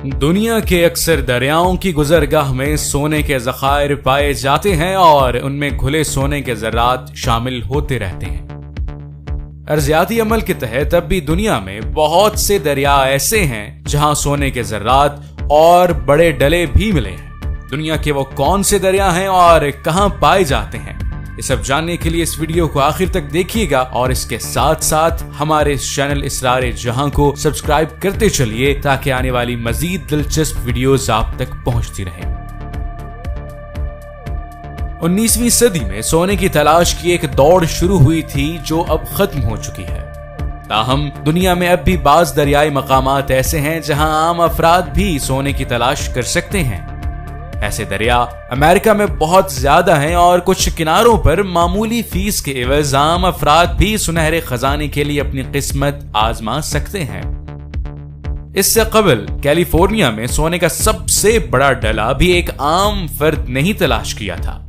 दुनिया के अक्सर दरियाओं की गुजरगाह में सोने के ज़खायर पाए जाते हैं और उनमें घुले सोने के ज़र्रात शामिल होते रहते हैं। अर्जियाती अमल के तहत अब भी दुनिया में बहुत से दरिया ऐसे हैं जहां सोने के ज़र्रात और बड़े डले भी मिले हैं। दुनिया के वो कौन से दरिया हैं और कहां पाए जाते हैं, ये सब जानने के लिए इस वीडियो को आखिर तक देखिएगा और इसके साथ साथ हमारे इस चैनल इसरार जहां को सब्सक्राइब करते चलिए ताकि आने वाली मजीद दिलचस्प वीडियोस आप तक पहुंचती रहें। 19वीं सदी में सोने की तलाश की एक दौड़ शुरू हुई थी जो अब खत्म हो चुकी है। ताहम दुनिया में अब भी बाज दरियाई मकामात ऐसे हैं जहां आम अफराद भी सोने की तलाश कर सकते हैं। ऐसे दरिया अमेरिका में बहुत ज्यादा हैं और कुछ किनारों पर मामूली फीस के एवज आम अफराद भी सुनहरे खजाने के लिए अपनी किस्मत आजमा सकते हैं। इससे कबल कैलिफोर्निया में सोने का सबसे बड़ा डला भी एक आम फर्द नहीं तलाश किया था।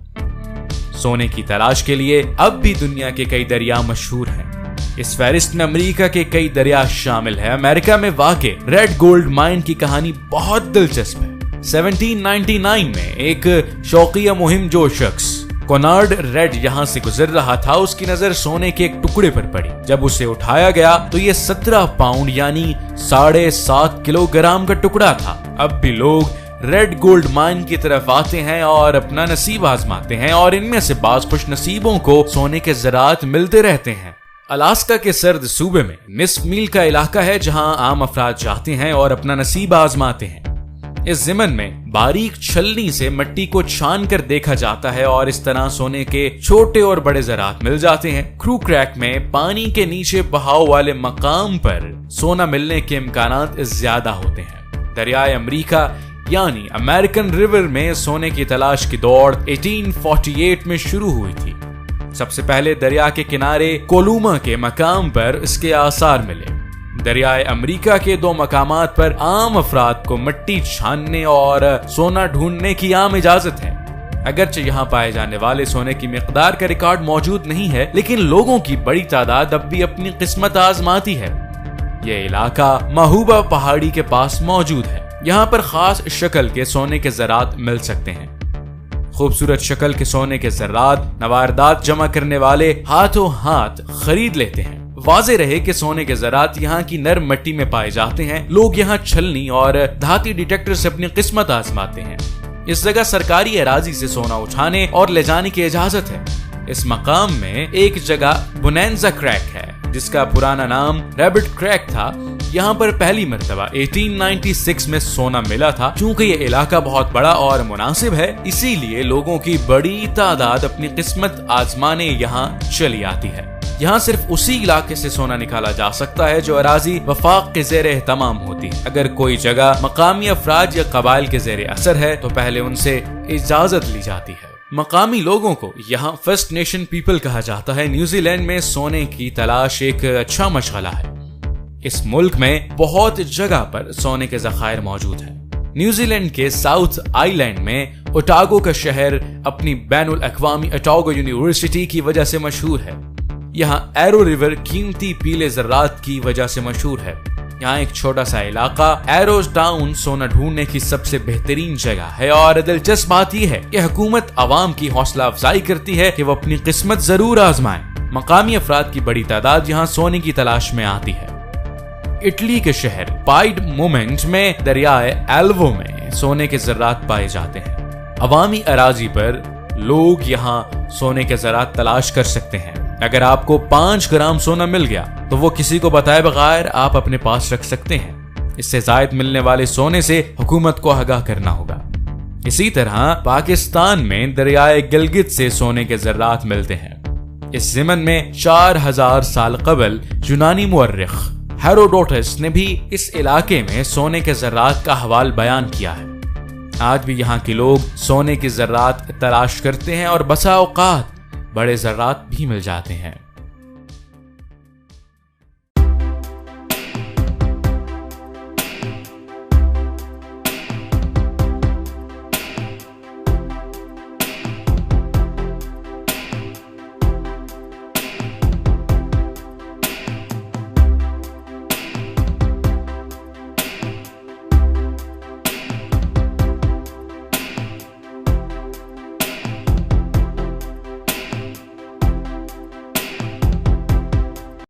सोने की तलाश के लिए अब भी दुनिया के कई दरिया मशहूर हैं। इस फहरिस्त में अमेरिका के कई दरिया शामिल है। अमेरिका में वाक़े रेड गोल्ड माइन की कहानी बहुत दिलचस्प है। 1799 में एक शौकिया मुहिम जो शख्स कोनार्ड रेड यहां से गुजर रहा था, उसकी नजर सोने के एक टुकड़े पर पड़ी। जब उसे उठाया गया तो ये 17 पाउंड यानी 7.5 किलोग्राम का टुकड़ा था। अब भी लोग रेड गोल्ड माइन की तरफ आते हैं और अपना नसीब आजमाते हैं और इनमें से बाज खुश नसीबों को सोने के ज़रात मिलते रहते हैं। अलास्का के सर्द सूबे में निस्फ मील का इलाका है जहां आम अफराद जाते हैं और अपना नसीब आजमाते हैं। इस ज़िमन में बारीक छलनी से मिट्टी को छान कर देखा जाता है और इस तरह सोने के छोटे और बड़े ज़रात मिल जाते हैं। क्रू क्रैक में पानी के नीचे बहाव वाले मकाम पर सोना मिलने के इम्कानात ज्यादा होते हैं। दरियाए अमेरिका यानी अमेरिकन रिवर में सोने की तलाश की दौड़ 1848 में शुरू हुई थी। सबसे पहले दरिया के किनारे कोलुमा के मकाम पर इसके आसार मिले। दरियाए अमेरिका के 2 मकामात पर आम अफराद को मिट्टी छानने और सोना ढूंढने की आम इजाजत है। अगरचे यहाँ पाए जाने वाले सोने की मिकदार का रिकॉर्ड मौजूद नहीं है, लेकिन लोगों की बड़ी तादाद अब भी अपनी किस्मत आजमाती है। ये इलाका महूबा पहाड़ी के पास मौजूद है। यहाँ पर खास शक्ल के सोने के ज़रात मिल सकते हैं। खूबसूरत शक्ल के सोने के ज़रात नवारदात जमा करने वाले हाथों हाथ खरीद लेते हैं। वाज़े रहे कि सोने के ज़रात यहाँ की नर्म मिट्टी में पाए जाते हैं। लोग यहाँ छलनी और धाती डिटेक्टर से अपनी किस्मत आजमाते हैं। इस जगह सरकारी अराजी से सोना उठाने और ले जाने की इजाजत है। इस मकाम में एक जगह बोनेंजा क्रैक है जिसका पुराना नाम रैबिट क्रैक था। यहाँ पर पहली मर्तबा 1896 में सोना मिला था। चूंकि ये इलाका बहुत बड़ा और मुनासिब है, इसीलिए लोगों की बड़ी तादाद अपनी किस्मत आजमाने यहाँ चली आती है। यहाँ सिर्फ उसी इलाके से सोना निकाला जा सकता है जो अराजी वफाक के ज़ेरे एहतमाम होती है। अगर कोई जगह मकामी अफराद या कबाइल के ज़ेरे असर है तो पहले उनसे इजाजत ली जाती है। मकामी लोगों को यहाँ फर्स्ट नेशन पीपल कहा जाता है। न्यूजीलैंड में सोने की तलाश एक अच्छा मशगला है। इस मुल्क में बहुत जगह पर सोने के ज़खायर मौजूद है। न्यूजीलैंड के साउथ आइलैंड में ओटागो का शहर अपनी बैनुल अक़वामी ओटागो यूनिवर्सिटी की वजह से मशहूर है। यहाँ एरो रिवर कीमती पीले ज़र्रात की वजह से मशहूर है। यहाँ एक छोटा सा इलाका एरोज टाउन सोना ढूंढने की सबसे बेहतरीन जगह है और दिलचस्प बात यह है कि हुकूमत आवाम की हौसला अफजाई करती है कि वो अपनी किस्मत जरूर आजमाएं। मकामी अफराद की बड़ी तादाद यहाँ सोने की तलाश में आती है। इटली के शहर पाइडमोंट में दरियाए एल्वो में सोने के ज़र्रात पाए जाते हैं। अवामी अराजी पर लोग यहाँ सोने के ज़रात तलाश कर सकते हैं। अगर आपको 5 ग्राम सोना मिल गया तो वो किसी को बताए बगैर आप अपने पास रख सकते हैं। इससे जायद मिलने वाले सोने से हुकूमत को आगाह करना होगा। इसी तरह पाकिस्तान में दरियाए गिलगित से सोने के ज़र्रात मिलते हैं। इस ज़िमन में 4000 साल कबल यूनानी मुअर्रिख हेरोडोटस ने भी इस इलाके में सोने के ज़र्रात का हवाल बयान किया है। आज भी यहाँ के लोग सोने की ज़र्रात तलाश करते हैं और बसा औकात बड़े ज़र्रात भी मिल जाते हैं।